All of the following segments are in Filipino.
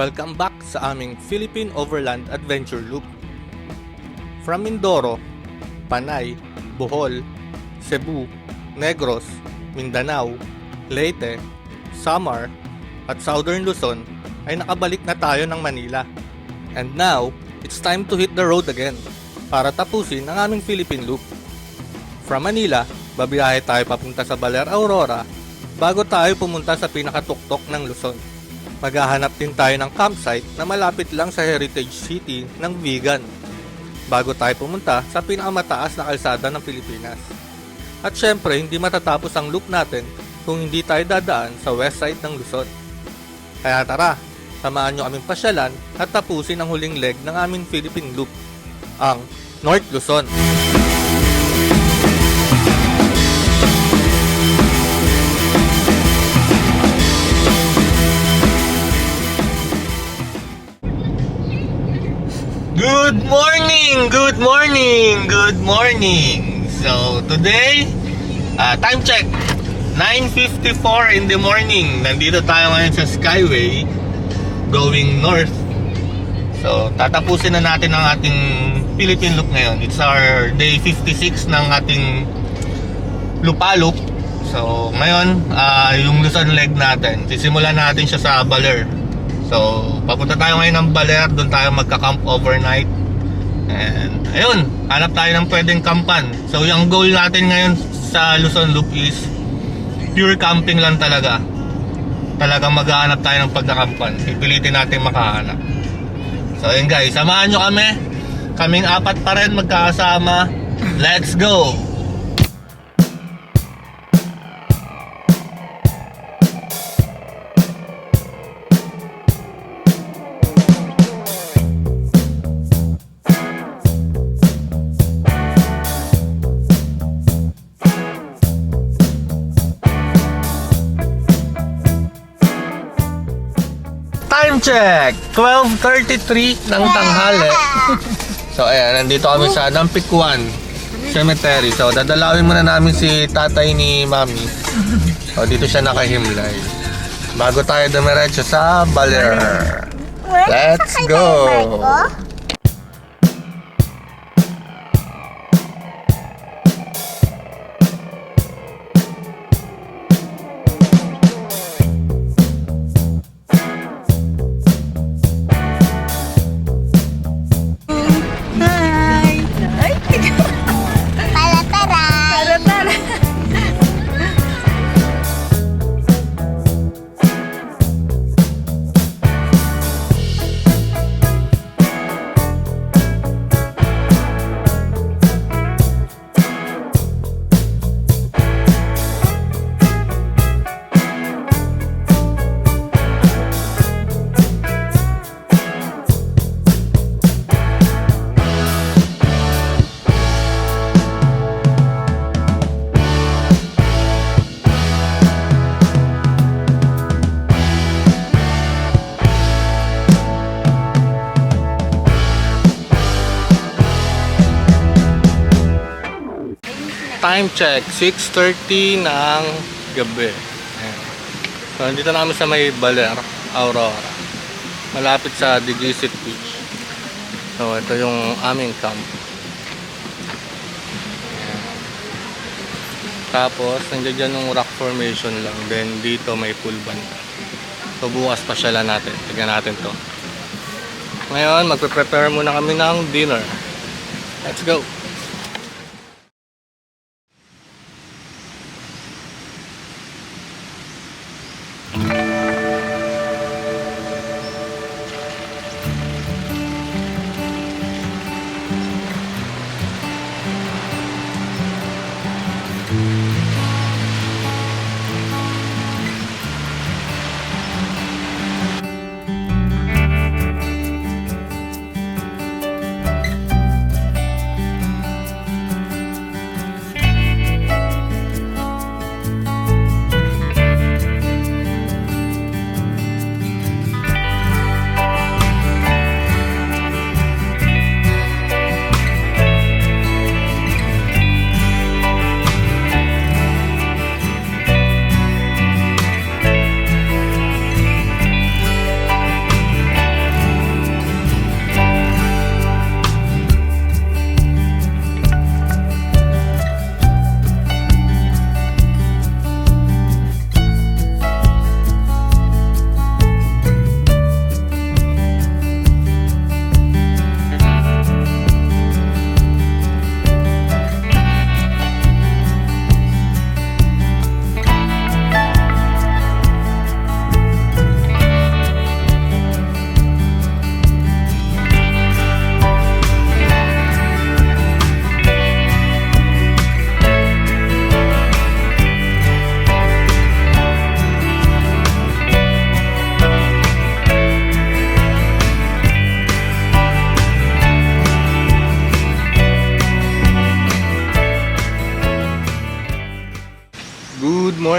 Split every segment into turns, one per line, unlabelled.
Welcome back sa aming Philippine Overland Adventure Loop. From Mindoro, Panay, Bohol, Cebu, Negros, Mindanao, Leyte, Samar, at Southern Luzon ay nakabalik na tayo ng Manila. And now, it's time to hit the road again para tapusin ang aming Philippine Loop. From Manila, babiyahe tayo papunta sa Baler Aurora bago tayo pumunta sa pinakatuktok ng Luzon. Maghahanap din tayo ng campsite na malapit lang sa Heritage City ng Vigan bago tayo pumunta sa pinakamataas na kalsada ng Pilipinas. At syempre, hindi matatapos ang loop natin kung hindi tayo dadaan sa west side ng Luzon. Kaya tara, samahan nyo kaming pasyalan at tapusin ang huling leg ng aming Philippine Loop, ang North Luzon. Good morning! Good morning! Good morning! So, today, time check, 9:54 in the morning. Nandito tayo ngayon sa Skyway, going north. So, tatapusin na natin ang ating Philippine Loop ngayon. It's our day 56 ng ating Lupalop. So, ngayon, yung Luzon leg natin, sisimulan natin siya sa Baler. So, papunta tayo ngayon ng Baler, doon tayo magka-camp overnight. And, ayun, hanap tayo ng pwedeng campan. So, yung goal natin ngayon sa Luzon Loop is pure camping lang talaga. Talagang maghahanap tayo ng pagkakampan. Pipilitin natin makahanap. So, ayun guys, samahan nyo kami. Kaming apat pa rin magkakasama. Let's go! Time check! 12:33 ng tanghali. So ayan, nandito kami sa Dampikwan Cemetery. So dadalawin muna namin si tatay ni mami. So dito siya nakahimlay bago tayo dumiretso sa Baler. Let's go! Time check, 6:30 ng gabi. Ayan. So, nandito namin sa may Baler, Aurora. Malapit sa Digisit Beach. So, ito yung aming camp. Ayan. Tapos, nandiyan dyan yung rock formation lang. Then, dito may pool banda. So, bukas pasyalan natin. Tignan natin to. Ngayon, magpe-prepare muna kami ng dinner. Let's go!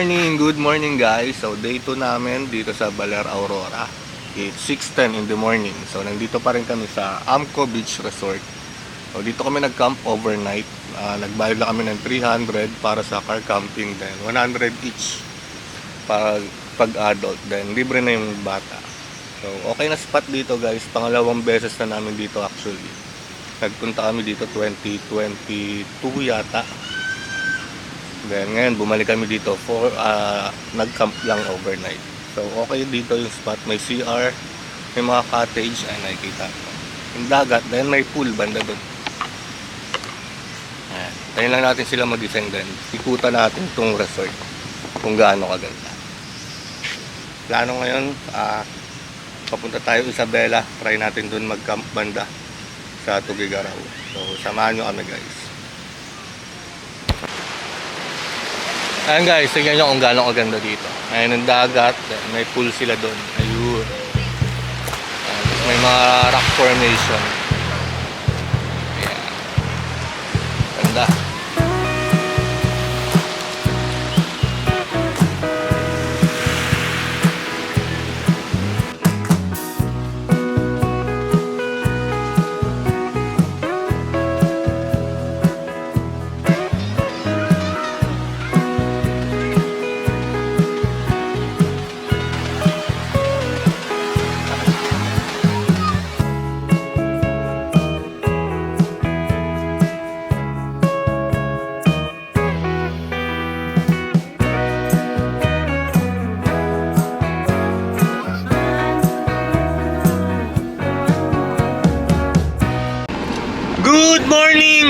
good morning guys. So day 2 namin dito sa Baler Aurora. It's 6:10 in the morning. So nandito pa rin kami sa Amco Beach Resort. So dito kami nag-camp overnight. Nagbayad lang kami ng 300 para sa car camping, then 100 each pag adult, then libre na yung bata. So okay na spot dito guys. Pangalawang beses na namin dito actually. Nagpunta kami dito 2022 yata. Then ngayon bumalik kami dito for nag-camp lang overnight. So okay dito yung spot, may CR, may mga cottage ay nakikita ko. Yung dagat, then may pool banda doon. Ayan. Tayo lang natin sila mag-isang, then ikutan natin itong resort kung gaano kaganda. Plano ngayon, papunta tayo Isabela, try natin doon mag-camp banda sa Tugigaraw. So samahan nyo kami guys. Ayan guys, tignan nyo kung gano'ng kaganda dito. Ayan ang dagat, may pool sila doon. Ayun. May mga rock formation. Ayan. Ganda.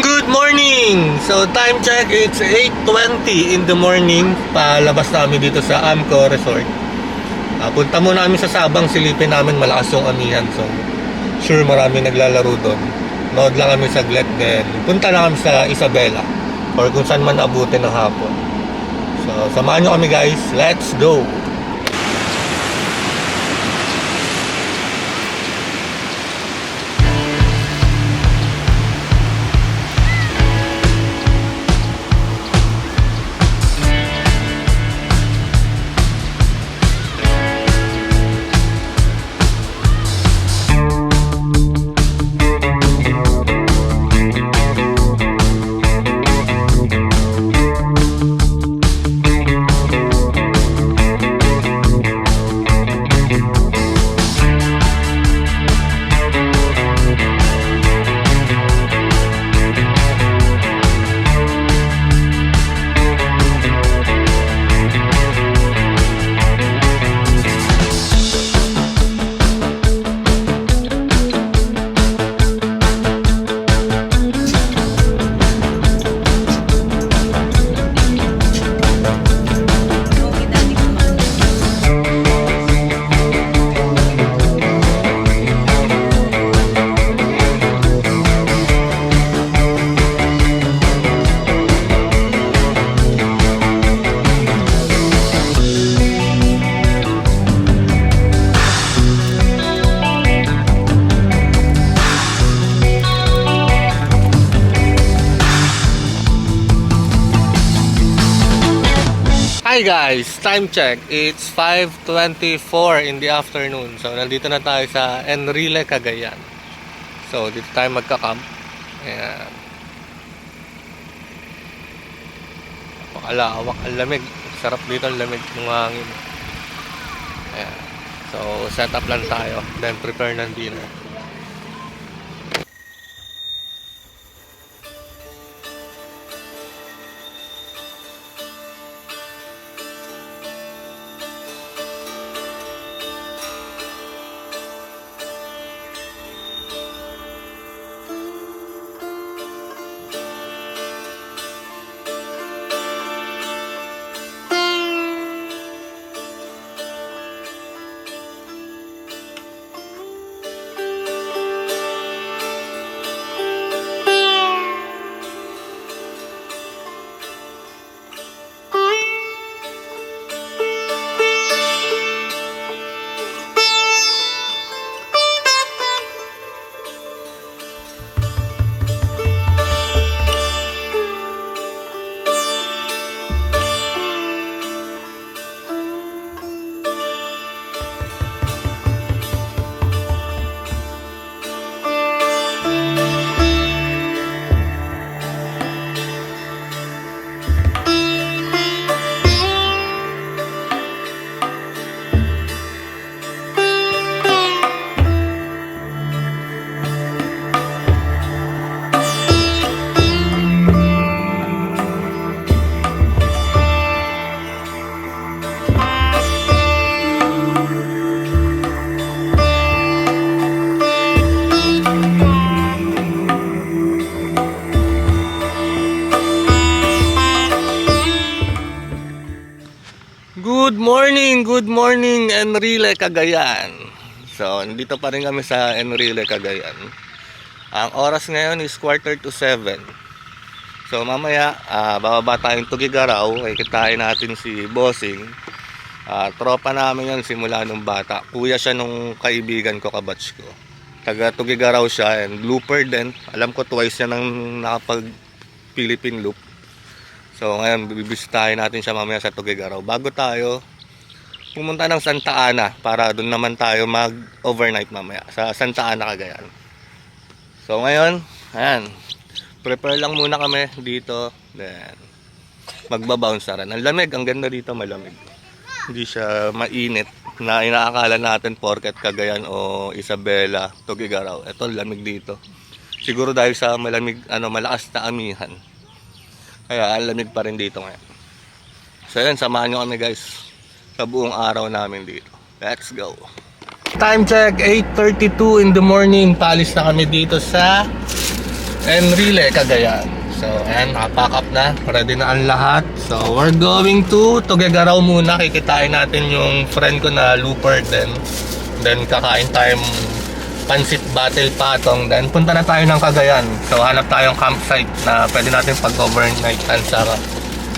Good morning! So time check, it's 8:20 in the morning. Palabas namin dito sa Amco Resort. Punta muna kami sa Sabang, silipin namin, malakas yung amihan. So sure marami naglalaro doon. Nood lang kami saglit, then punta na kami sa Isabela or kung saan man abutin ng hapon. So samahan nyo kami guys, let's go! Hi guys, time check, it's 5:24 in the afternoon. So nandito na tayo sa Enrile, Cagayan. So dito tayo magka-camp. Ayan. Napakalawak, ang lamig. Sarap dito ang lamig ng hangin. Ayan. So set up lang tayo, then prepare ng dinner. morning, Enrile, Cagayan. So, nandito pa rin kami sa Enrile, Cagayan. Ang oras ngayon is 6:45. So, mamaya, bababa tayong Tugigaraw. Ay, kitain natin si Bossing. Tropa namin yan simula nung bata. Kuya siya nung kaibigan ko, kabatch ko. Taga Tugigaraw siya and looper din. Alam ko twice yan nang nakapag Philippine loop. So, ngayon, bibisitahin natin siya mamaya sa Tugigaraw. Bago tayo pumunta ng Santa Ana para doon naman tayo mag-overnight mamaya sa Santa Ana, Cagayan. So ngayon, ayan, prepare lang muna kami dito, then magbabounce na rin. Ang lamig, ang ganda dito, malamig. Hindi siya mainit na inaakala natin porket Cagayan o Isabela, Tugigaraw. Ito, lamig dito. Siguro dahil sa malamig, malakas na amihan. Kaya ang lamig pa rin dito ngayon. So ayan, samahan nyo kami guys sa buong araw namin dito. Let's go. Time check, 8:32 in the morning. Paalis na kami dito sa Enrile, Cagayan. So, ayan, nakapack up na. Ready na ang lahat. So, we're going to Tugigaraw muna. Kikitain natin yung friend ko na looper din. Then, kakain tayong pansit battle patong. Then, punta na tayo ng Cagayan. So, hanap tayong campsite na pwede natin pag-overnightan sa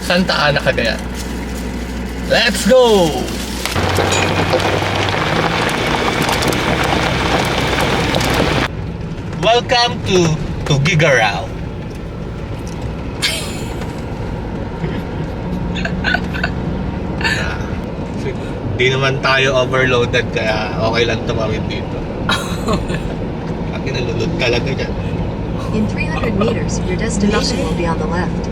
Santa Ana, Cagayan. Let's go! Welcome to Tugigaraw. Di naman tayo overloaded kaya okay lang tumawid dito. Kinalulod talaga dyan.
In 300 meters, your destination will be on the left.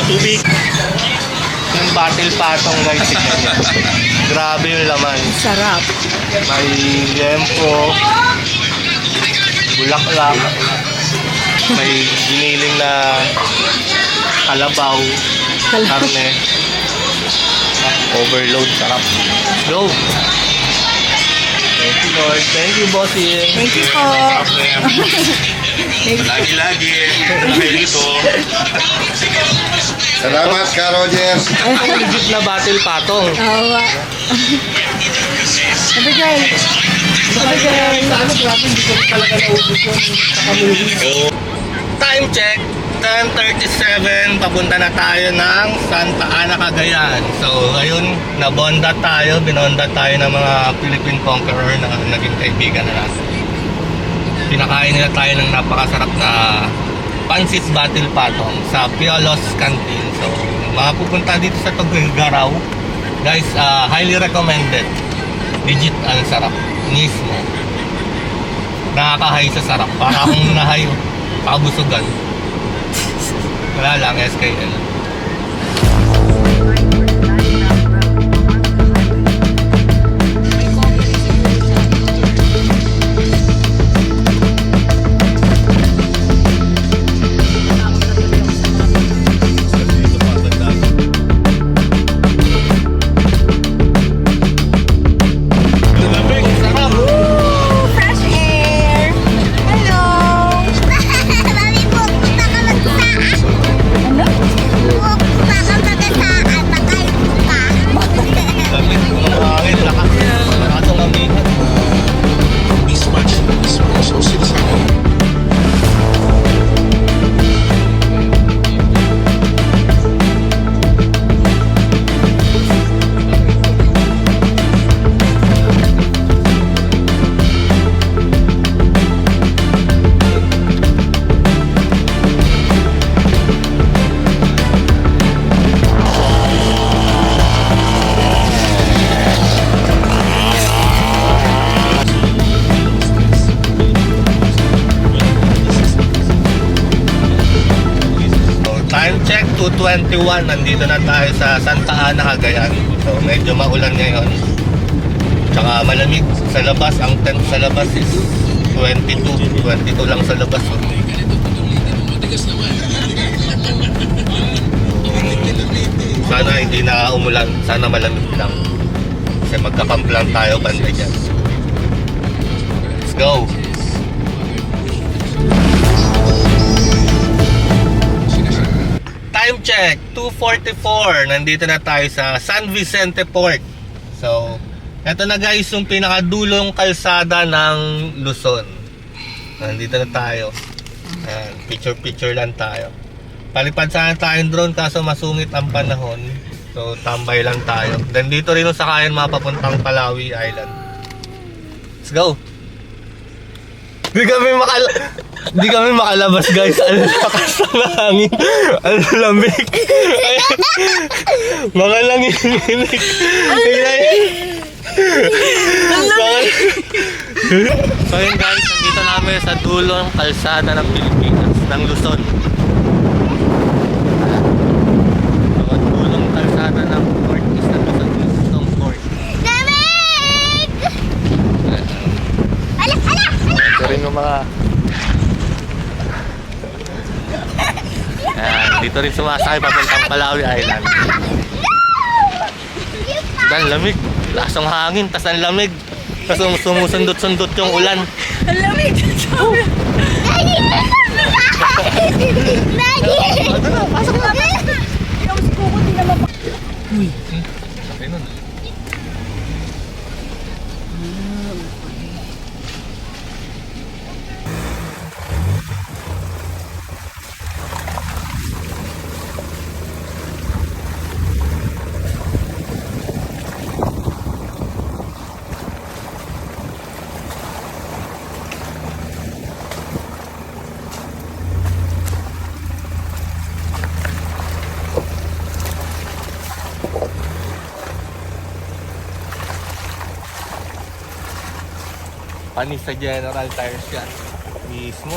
Tubig. Yung battle patong guys, tignan niya. Grabe yung laman.
Sarap.
May lempo, bulaklak, may giniling na kalabaw, karne, overload, sarap. Go! Thank you Lord. Thank you bossy.
Thank you po.
Lagi-lagi. Dito.
Salamat ka, Rogers.
Legit na battle patong.
Oo. Sabi guys.
Time check, 10:37. Papunta na tayo ng Santa Ana, Cagayan. So, ngayon, nabonda tayo. Binonda tayo ng mga Philippine conqueror na naging kaibigan na natin. Pinakain nila tayo ng napakasarap na pansit battle patong sa Piolos Canteen. So, mapupunta dito sa Tugigaraw. Guys, highly recommended. Legit ang sarap. Mismo. Nakakahay sa sarap. Para akong nahay. Pakabusugan. Wala lang, SKL.
Fresh air. Hello.
Ano?
2:21, nandito na tayo sa Santa Ana, Cagayan. So medyo maulan ngayon. Tsaka malamig sa labas. Ang temp sa labas is 22 lang sa labas. Sana hindi na umulan, sana malamig lang. Kasi magkakamp lang tayo banda dyan. Let's go! Time check, 2:44. Nandito na tayo sa San Vicente Port. So, eto na guys yung pinakadulong kalsada ng Luzon. Nandito na tayo. Ayan, picture lang tayo. Palipad sana tayong drone kaso masungit ang panahon. So, tambay lang tayo. Then dito rin yung sakayan mapapuntang Palawi Island. Let's go! Di kami makalabas guys. Ano lakas ng hangin. Ano lamig. Mga langinig. So yun guys, nandito namin sa dulong kalsada ng Pilipinas, ng Luzon. So dulong kalsada ng Port is na Luzon Port.
Lamig!
Ito rin yung mga dito rin sumasakay papuntang Palawi Island. Dan lamig, lasong hangin, tas ang lamig. Tas sumusundot-sundot yung ulan.
Ang lamig! Daddy! Daddy! Pasok na! Yung si Kuko di naman pa. Uy!
Sabi nun. Panis sa General Tires yan. Mismo.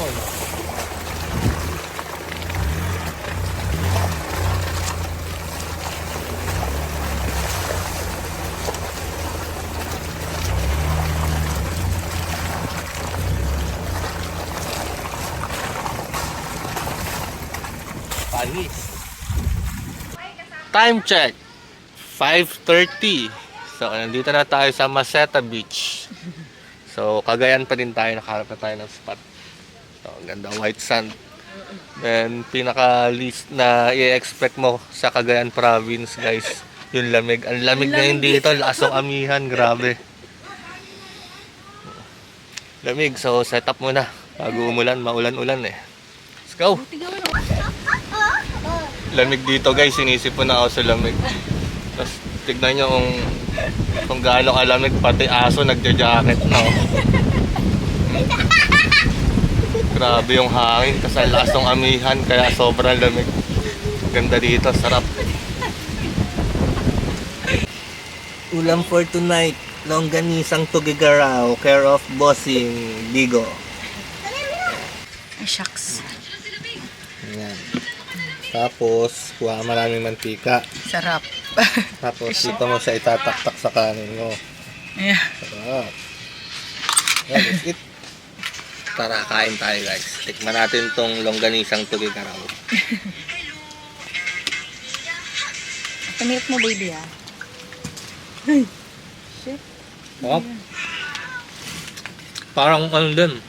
Panis. Time check. 5:30. So, nandito na tayo sa Maceta Beach. So, Cagayan pa din tayo, nakaharap na tayo ng spot. So, ganda white sand. Then, pinaka-least na i-expect mo sa Cagayan province, guys, yung lamig. Ang lamig ngayon dito, lasong amihan, grabe. Lamig, so set up muna. Bago umulan, maulan-ulan eh. Let's go! Lamig dito guys, sinisip po na ako sa lamig. Tapos, tignan nyo kung gaano kalamig, pati aso nagja-jacket na. Grabe yung hangin, kasi lasong amihan, kaya sobrang lamig. Ganda dito, sarap. Ulam for tonight, longganisang tugigaraw, care of Bossing Bigo.
Ay, shucks.
Ayan. Tapos, kuha maraming mantika.
Sarap.
Tapos, dito mo siya itataktak sa kanin mo.
Yeah.
Sarap. Well, let's eat. Tara, kain tayo guys. Tikman natin tong longganisang tugigaraw.
Tumiyot mo, baby, ah. Shit.
Oh. Parang ano din.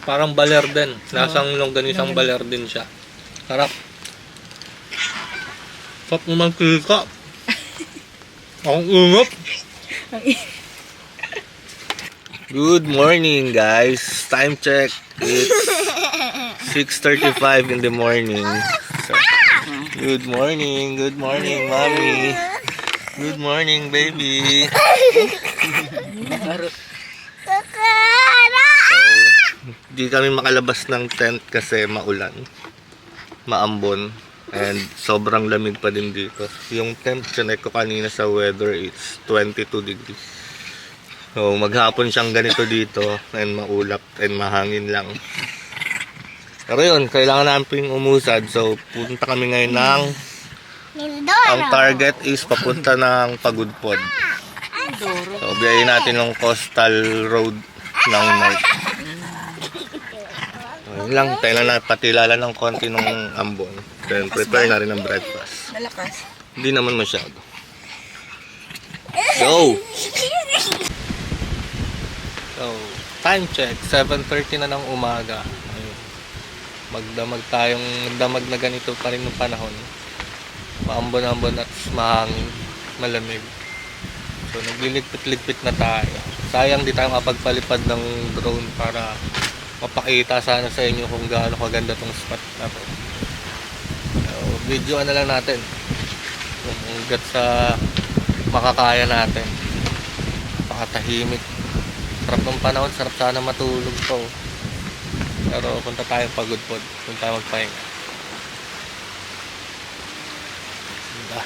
Parang baler din. Lasang longganisang baler din siya. Sarap. Sarap naman kika. Ang ingat. Good morning guys. Time check. It's 6:35 in the morning. So, good morning. Good morning, mommy. Good morning, baby. Di kami makalabas ng tent kasi maulan, maambon, and sobrang lamig pa din dito. Yung temp chinek ko kanina sa weather, it's 22 degrees. So maghapon siyang ganito dito, and maulap and mahangin lang. Pero yun, kailangan namin umusad. So, punta kami ngayon ng... Ang target is papunta ng Pagudpod. So, biyahin natin yung coastal road ng North. Yun lang, tayo na patilala ng konti ng ambon. Then, prepare na rin ng breakfast.
Malakas.
Hindi naman masyado. Go! So, time check, 7:30 na ng umaga. Ayun. Magdamag tayong damag na ganito pa rin ng panahon. Maambon-ambon at mahangin, malamig. So, nagliligpit-ligpit na tayo. Sayang di tayo mapagpalipad ng drone para mapakita sana sa inyo kung gaano kaganda tong spot na to. So, videoan na lang natin kung hanggat sa makakaya natin. Pakatahimik. Sarap ng panahon, sarap sana matulog to. Pero punta tayong Pagudpod, punta tayo magpahinga. Diba?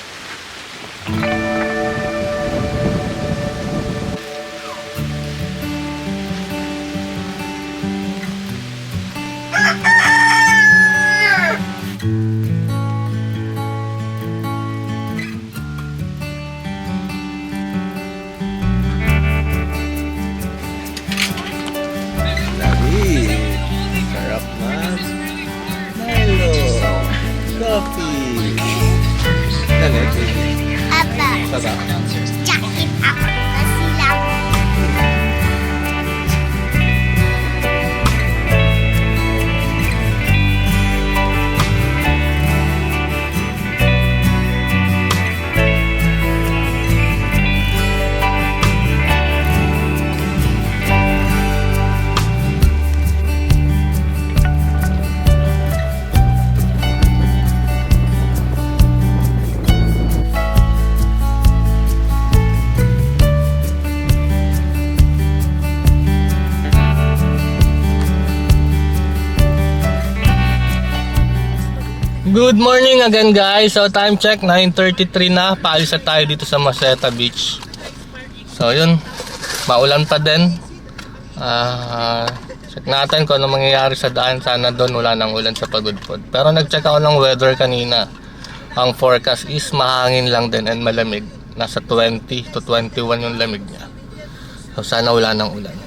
Sarap na. Milo. Coffee. Ganit. Sarap. Good morning again guys. So time check 9:33 na. Paalis na tayo dito sa Maceta Beach. So yun, maulan pa din. Check natin kung ano mangyayari sa daan. Sana doon wala nang ulan sa Pagudpod. Pero nag-check ako ng weather kanina. Ang forecast is mahangin lang din and malamig. Nasa 20 to 21 yung lamig niya. So sana wala nang ulan.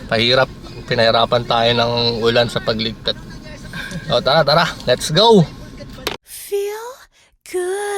Pinahirapan tayo ng ulan sa pagligpit. So tara, let's go!
Feel good.